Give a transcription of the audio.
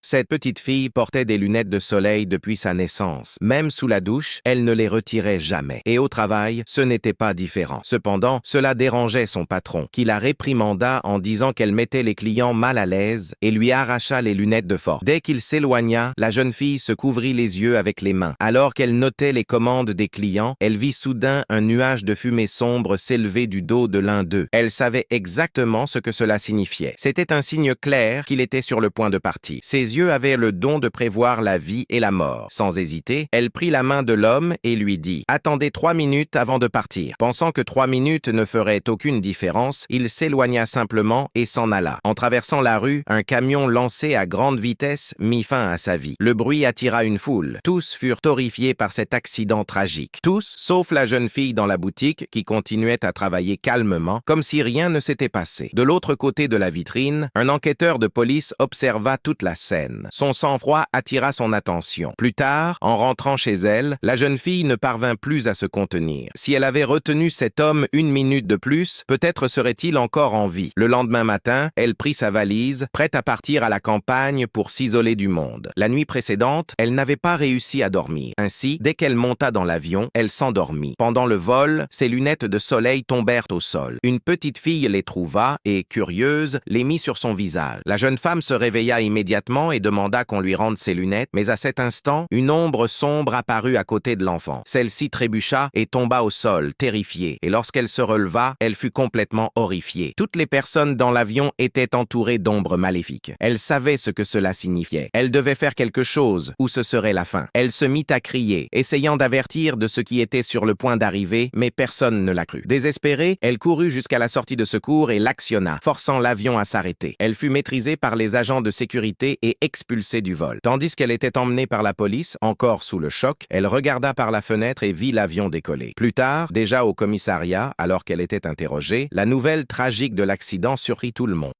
Cette petite fille portait des lunettes de soleil depuis sa naissance. Même sous la douche, elle ne les retirait jamais. Et au travail, ce n'était pas différent. Cependant, cela dérangeait son patron, qui la réprimanda en disant qu'elle mettait les clients mal à l'aise et lui arracha les lunettes de force. Dès qu'il s'éloigna, la jeune fille se couvrit les yeux avec les mains. Alors qu'elle notait les commandes des clients, elle vit soudain un nuage de fumée sombre s'élever du dos de l'un d'eux. Elle savait exactement ce que cela signifiait. C'était un signe clair qu'il était sur le point de partir. Ses yeux avaient le don de prévoir la vie et la mort. Sans hésiter, elle prit la main de l'homme et lui dit « Attendez 3 minutes avant de partir ». Pensant que 3 minutes ne feraient aucune différence, il s'éloigna simplement et s'en alla. En traversant la rue, un camion lancé à grande vitesse mit fin à sa vie. Le bruit attira une foule. Tous furent horrifiés par cet accident tragique. Tous, sauf la jeune fille dans la boutique qui continuait à travailler calmement, comme si rien ne s'était passé. De l'autre côté de la vitrine, un enquêteur de police observa toute la scène. Son sang-froid attira son attention. Plus tard, en rentrant chez elle, la jeune fille ne parvint plus à se contenir. Si elle avait retenu cet homme 1 minute de plus, peut-être serait-il encore en vie. Le lendemain matin, elle prit sa valise, prête à partir à la campagne pour s'isoler du monde. La nuit précédente, elle n'avait pas réussi à dormir. Ainsi, dès qu'elle monta dans l'avion, elle s'endormit. Pendant le vol, ses lunettes de soleil tombèrent au sol. Une petite fille les trouva et, curieuse, les mit sur son visage. La jeune femme se réveilla immédiatement et demanda qu'on lui rende ses lunettes, mais à cet instant, une ombre sombre apparut à côté de l'enfant. Celle-ci trébucha et tomba au sol, terrifiée, et lorsqu'elle se releva, elle fut complètement horrifiée. Toutes les personnes dans l'avion étaient entourées d'ombres maléfiques. Elle savait ce que cela signifiait. Elle devait faire quelque chose, ou ce serait la fin. Elle se mit à crier, essayant d'avertir de ce qui était sur le point d'arriver, mais personne ne la crut. Désespérée, elle courut jusqu'à la sortie de secours et l'actionna, forçant l'avion à s'arrêter. Elle fut maîtrisée par les agents de sécurité et expulsée du vol. Tandis qu'elle était emmenée par la police, encore sous le choc, elle regarda par la fenêtre et vit l'avion décoller. Plus tard, déjà au commissariat, alors qu'elle était interrogée, la nouvelle tragique de l'accident surprit tout le monde.